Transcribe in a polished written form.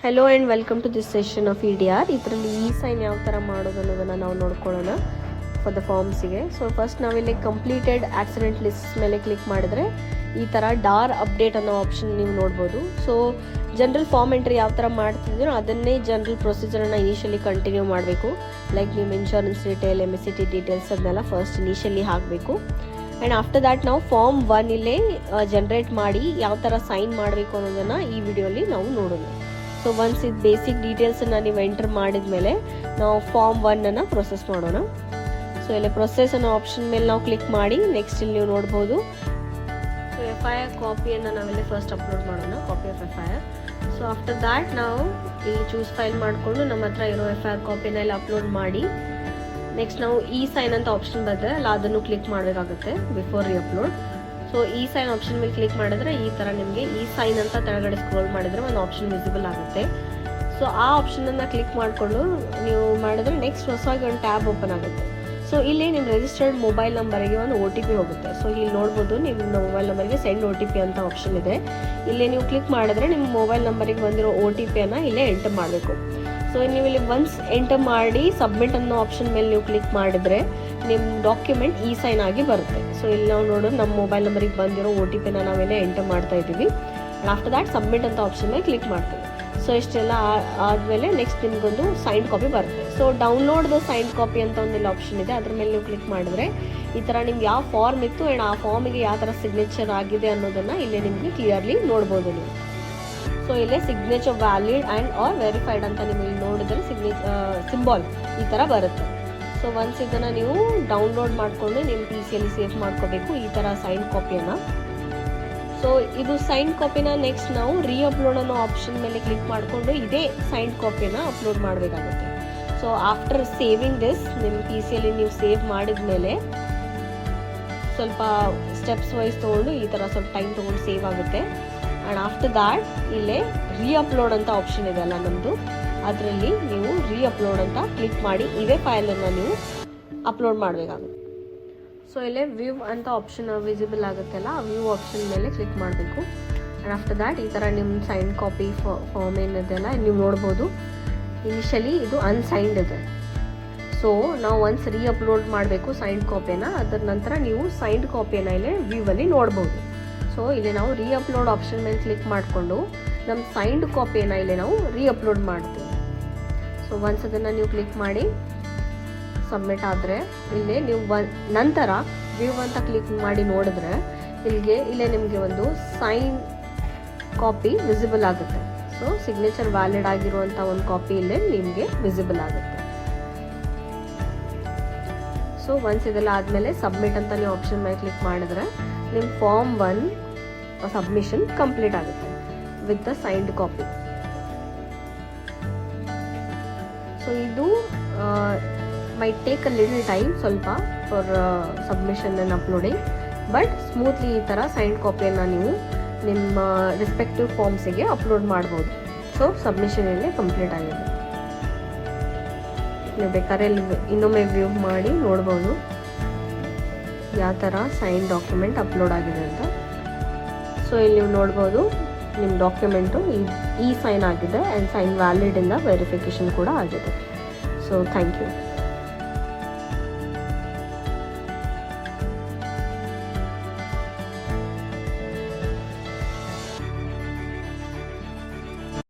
Hello and welcome to this session of EDR. ಇದರಲ್ಲಿ sign ಯಾವ ಥರ ಮಾಡೋದು ಅನ್ನೋದನ್ನು ನಾವು ನೋಡ್ಕೊಳ್ಳೋಣ ಫಾರ್ ದ ಫಾರ್ಮ್ಸಿಗೆ. ಸೊ ಫಸ್ಟ್ ನಾವಿಲ್ಲಿ ಕಂಪ್ಲೀಟೆಡ್ ಆಕ್ಸಿಡೆಂಟ್ ಲಿಸ್ಟ್ ಮೇಲೆ ಕ್ಲಿಕ್ ಮಾಡಿದ್ರೆ ಈ ಥರ ಡಾರ್ ಅಪ್ಡೇಟ್ ಅನ್ನೋ ಆಪ್ಷನ್ ನೀವು ನೋಡ್ಬೋದು. ಸೊ ಜನರಲ್ ಫಾರ್ಮ್ ಎಂಟ್ರಿ ಯಾವ ಥರ ಮಾಡ್ತಿದ್ದೀರೋ ಅದನ್ನೇ ಜನರಲ್ ಪ್ರೊಸೀಜರನ್ನು ಇನಿಷಿಯಲಿ ಕಂಟಿನ್ಯೂ ಮಾಡಬೇಕು. ಲೈಕ್ ನಿಮ್ಮ ಇನ್ಶೂರೆನ್ಸ್ ಡೀಟೇಲ್, MSCT ಡೀಟೇಲ್ಸ್ ಅದನ್ನೆಲ್ಲ ಫಸ್ಟ್ ಇನಿಷಿಯಲಿ ಹಾಕಬೇಕು. ಆ್ಯಂಡ್ ಆಫ್ಟರ್ ದ್ಯಾಟ್ ನಾವು ಫಾರ್ಮ್ 1 ಇಲ್ಲೇ ಜನ್ರೇಟ್ ಮಾಡಿ ಯಾವ ಥರ ಸೈನ್ ಮಾಡಬೇಕು ಅನ್ನೋದನ್ನು ಈ ವಿಡಿಯೋಲಿ ನಾವು ನೋಡೋಣ. ಸೊ ಒನ್ಸ್ ಇದು ಬೇಸಿಕ್ ಡೀಟೇಲ್ಸನ್ನು ನೀವು ಎಂಟರ್ ಮಾಡಿದ ಮೇಲೆ ನಾವು ಫಾರ್ಮ್ 1 ಪ್ರೊಸೆಸ್ ಮಾಡೋಣ. ಸೊ ಇಲ್ಲಿ ಪ್ರೊಸೆಸ್ ಅನ್ನೋ ಆಪ್ಷನ್ ಮೇಲೆ ನಾವು ಕ್ಲಿಕ್ ಮಾಡಿ ನೆಕ್ಸ್ಟ್ ಇಲ್ಲಿ ನೀವು ನೋಡ್ಬೋದು. ಸೊ FIR ಕಾಪಿಯನ್ನು ನಾವಿಲ್ಲಿ ಫಸ್ಟ್ ಅಪ್ಲೋಡ್ ಮಾಡೋಣ, copy of FIR. So after that ನಾವು ಇಲ್ಲಿ ಚೂಸ್ ಫೈಲ್ ಮಾಡಿಕೊಂಡು ನಮ್ಮ ಹತ್ರ ಇರೋ FIR ಕಾಪಿನ ಇಲ್ಲಿ ಅಪ್ಲೋಡ್ ಮಾಡಿ ನೆಕ್ಸ್ಟ್ ನಾವು ಸೈನ್ ಅಂತ ಆಪ್ಷನ್ ಬಂದರೆ ಅಲ್ಲ ಅದನ್ನು ಕ್ಲಿಕ್ ಮಾಡಬೇಕಾಗುತ್ತೆ before upload. So sign option ಮೇಲೆ ಕ್ಲಿಕ್ ಮಾಡಿದ್ರೆ ಈ ಥರ ನಿಮಗೆ ಸೈನ್ ಅಂತ ಕೆಳಗಡೆ ಸ್ಕ್ರೋಲ್ ಮಾಡಿದರೆ ಒಂದು ಆಪ್ಷನ್ ವಿಸಿಬಲ್ ಆಗುತ್ತೆ. ಸೊ ಆ ಆಪ್ಷನನ್ನು ಕ್ಲಿಕ್ ಮಾಡಿಕೊಂಡು ನೀವು ಮಾಡಿದ್ರೆ ನೆಕ್ಸ್ಟ್ ಹೊಸದಾಗಿ ಒಂದು ಟ್ಯಾಬ್ ಓಪನ್ ಆಗುತ್ತೆ. ಸೊ ಇಲ್ಲಿ ನಿಮ್ಮ ರಿಜಿಸ್ಟರ್ಡ್ ಮೊಬೈಲ್ ನಂಬರಿಗೆ ಒಂದು OTP ಹೋಗುತ್ತೆ. ಸೊ ಇಲ್ಲಿ ನೋಡ್ಬೋದು ನಿಮ್ಮ ಮೊಬೈಲ್ ನಂಬರ್ಗೆ ಸೆಂಡ್ OTP ಅಂತ ಆಪ್ಷನ್ ಇದೆ. ಇಲ್ಲಿ ನೀವು ಕ್ಲಿಕ್ ಮಾಡಿದ್ರೆ ನಿಮ್ಮ ಮೊಬೈಲ್ ನಂಬರಿಗೆ ಬಂದಿರೋ OTPಯನ್ನು ಇಲ್ಲೇ ಎಂಟರ್ ಮಾಡಬೇಕು. ಸೊ ನೀವು ಇಲ್ಲಿ ಒನ್ಸ್ ಎಂಟರ್ ಮಾಡಿ ಸಬ್ಮಿಟ್ ಅನ್ನೋ ಆಪ್ಷನ್ ಮೇಲೆ ನೀವು ಕ್ಲಿಕ್ ಮಾಡಿದರೆ ನಿಮ್ಮ ಡಾಕ್ಯುಮೆಂಟ್ ಸೈನ್ ಆಗಿ ಬರುತ್ತೆ. ಸೊ ಇಲ್ಲಿ ನಾವು ನೋಡೋದು ನಮ್ಮ ಮೊಬೈಲ್ ನಂಬರಿಗೆ ಬಂದಿರೋ OTPನ ನಾವೇನೇ ಎಂಟರ್ ಮಾಡ್ತಾ ಇದ್ದೀವಿ. ಆ್ಯಂಡ್ ಆಫ್ಟರ್ ದ್ಯಾಟ್ ಸಬ್ಮಿಟ್ ಅಂತ ಆಪ್ಷನ್ ಮೇಲೆ ಕ್ಲಿಕ್ ಮಾಡ್ತೀವಿ. ಸೊ ಇಷ್ಟೆಲ್ಲ ಆದಮೇಲೆ ನೆಕ್ಸ್ಟ್ ನಿಮಗೊಂದು ಸೈನ್ ಕಾಪಿ ಬರುತ್ತೆ. So download the sign copy ಅಂತ ಒಂದಿಲ್ಲ ಆಪ್ಷನ್ ಇದೆ, ಅದ್ರ ಮೇಲೆ ನೀವು ಕ್ಲಿಕ್ ಮಾಡಿದ್ರೆ ಈ ಥರ ನಿಮ್ಗೆ ಯಾವ ಫಾರ್ಮ್ ಇತ್ತು ಆ್ಯಂಡ್ ಆ ಫಾರ್ಮಿಗೆ ಯಾವ ಥರ ಸಿಗ್ನೇಚರ್ ಆಗಿದೆ ಅನ್ನೋದನ್ನು ಇಲ್ಲಿ ನಿಮಗೆ ಕ್ಲಿಯರ್ಲಿ ನೋಡ್ಬೋದು ನೀವು. ಸೊ ಇಲ್ಲೇ signature valid and are verified ಅಂತ ನಿಮಗೆ ನೋಡಿದ್ರೆ ಸಿಂಬಾಲ್ ಈ ಥರ ಬರುತ್ತೆ. ಸೊ ಒನ್ಸ್ ಇದನ್ನು ನೀವು ಡೌನ್ಲೋಡ್ ಮಾಡಿಕೊಂಡು ನಿಮ್ಮ PCಯಲ್ಲಿ ಸೇವ್ ಮಾಡ್ಕೋಬೇಕು ಈ ಥರ ಸೈನ್ ಕಾಪಿಯನ್ನು. ಸೊ ಇದು ಸೈನ್ ಕಾಪಿನ ನೆಕ್ಸ್ಟ್ ನಾವು ಅಪ್ಲೋಡ್ ಅನ್ನೋ ಆಪ್ಷನ್ ಮೇಲೆ ಕ್ಲಿಕ್ ಮಾಡಿಕೊಂಡು ಇದೇ ಸೈನ್ ಕಾಪಿನ ಅಪ್ಲೋಡ್ ಮಾಡಬೇಕಾಗುತ್ತೆ. ಸೊ ಆಫ್ಟರ್ ಸೇವಿಂಗ್ ದಿಸ್ ನಿಮ್ಮ PCಯಲ್ಲಿ ನೀವು ಸೇವ್ ಮಾಡಿದ ಮೇಲೆ ಸ್ವಲ್ಪ ಸ್ಟೆಪ್ಸ್ ವೈಸ್ ತೊಗೊಂಡು ಈ ಥರ ಸ್ವಲ್ಪ ಟೈಮ್ ತೊಗೊಂಡು ಸೇವ್ ಆಗುತ್ತೆ. ಆ್ಯಂಡ್ ಆಫ್ಟರ್ ದ್ಯಾಟ್ ಇಲ್ಲೇ ಅಪ್ಲೋಡ್ ಅಂತ ಆಪ್ಷನ್ ಇದೆ ಅಲ್ಲ ನಮ್ಮದು, ಅದರಲ್ಲಿ ನೀವು ಅಪ್ಲೋಡ್ ಅಂತ ಕ್ಲಿಕ್ ಮಾಡಿ ಇದೇ ಫೈಲನ್ನು ನೀವು ಅಪ್ಲೋಡ್ ಮಾಡಬೇಕಾಗುತ್ತೆ. ಸೊ ಇಲ್ಲೇ ವ್ಯೂ ಅಂತ ಆಪ್ಷನ್ ವಿಸಿಬಲ್ ಆಗುತ್ತಲ್ಲ, ಆ ವ್ಯೂ ಆಪ್ಷನ್ ಮೇಲೆ ಕ್ಲಿಕ್ ಮಾಡಬೇಕು. ಆ್ಯಂಡ್ ಆಫ್ಟರ್ ದ್ಯಾಟ್ ಈ ಥರ ನಿಮ್ಮ ಸೈನ್ ಕಾಪಿ ಫಾರ್ಮ್ ಏನಿದೆಲ್ಲ ನೀವು ನೋಡ್ಬೋದು. ಇನಿಷಿಯಲಿ ಇದು ಅನ್ಸೈನ್ಡ್ ಇದೆ. ಸೊ ನಾವು ಒನ್ಸ್ ಅಪ್ಲೋಡ್ ಮಾಡಬೇಕು ಸೈನ್ಡ್ ಕಾಪಿನ, ಅದರ ನಂತರ ನೀವು ಸೈನ್ಡ್ ಕಾಪಿಯನ್ನು ಇಲ್ಲೇ ವ್ಯೂವಲ್ಲಿ ನೋಡ್ಬೋದು. ಸೊ ಇಲ್ಲಿ ನಾವು ಅಪ್ಲೋಡ್ ಆಪ್ಷನ್ ಮೇಲೆ ಕ್ಲಿಕ್ ಮಾಡಿಕೊಂಡು ನಮ್ಮ ಸೈನ್ಡ್ ಕಾಪಿಯನ್ನು ಇಲ್ಲಿ ನಾವು ಅಪ್ಲೋಡ್ ಮಾಡ್ತೀವಿ. ಸೊ ಒನ್ಸ್ ಅದನ್ನು ನೀವು ಕ್ಲಿಕ್ ಮಾಡಿ ಸಬ್ಮಿಟ್ ಆದರೆ ಇಲ್ಲೇ ನೀವು ನಂತರ ವ್ಯೂ ಅಂತ ಕ್ಲಿಕ್ ಮಾಡಿ ನೋಡಿದ್ರೆ ಇಲ್ಲೇ ನಿಮಗೆ ಒಂದು ಸೈನ್ ಕಾಪಿ ವಿಸಿಬಲ್ ಆಗುತ್ತೆ. ಸೊ ಸಿಗ್ನೇಚರ್ ವ್ಯಾಲಿಡ್ ಆಗಿರುವಂಥ ಒಂದು ಕಾಪಿ ಇಲ್ಲೇ ನಿಮಗೆ ವಿಸಿಬಲ್ ಆಗುತ್ತೆ. ಸೊ ಒನ್ಸ್ ಇದೆಲ್ಲ ಆದಮೇಲೆ ಸಬ್ಮಿಟ್ ಅಂತ ನೀವು ಆಪ್ಷನ್ ಮೇಲೆ ಕ್ಲಿಕ್ ಮಾಡಿದ್ರೆ ನಿಮ್ಮ ಫಾರ್ಮ್ 1 ಸಬ್ಮಿಷನ್ ಕಂಪ್ಲೀಟ್ ಆಗುತ್ತೆ with the signed copy. So ಇದು might take a little time ಸ್ವಲ್ಪ for submission and uploading, but smoothly ಈ ಥರ ಸೈನ್ಡ್ ಕಾಪಿಯನ್ನು ನೀವು ನಿಮ್ಮ ರೆಸ್ಪೆಕ್ಟಿವ್ ಫಾರ್ಮ್ಸಿಗೆ ಅಪ್ಲೋಡ್ ಮಾಡ್ಬೋದು. ಸೊ ಸಬ್ಮಿಷನ್ ಇಲ್ಲಿ ಕಂಪ್ಲೀಟ್ ಆಗಿದೆ. ನೀವು ಬೇಕಾದ್ರೆ ಇಲ್ಲಿ ಇನ್ನೊಮ್ಮೆ ವ್ಯೂ ಮಾಡಿ ನೋಡ್ಬೋದು ಯಾವ ಥರ ಸೈನ್ ಡಾಕ್ಯುಮೆಂಟ್ ಅಪ್ಲೋಡ್ ಆಗಿದೆ ಅಂತ. ಸೊ ಇಲ್ಲಿ ನೀವು ನೋಡ್ಬೋದು ನಿಮ್ಮ ಡಾಕ್ಯುಮೆಂಟು ಸೈನ್ ಆಗಿದೆ ಆ್ಯಂಡ್ ಸೈನ್ ವ್ಯಾಲಿಡಿಂದ ವೆರಿಫಿಕೇಷನ್ ಕೂಡ ಆಗಿದೆ. So thank you.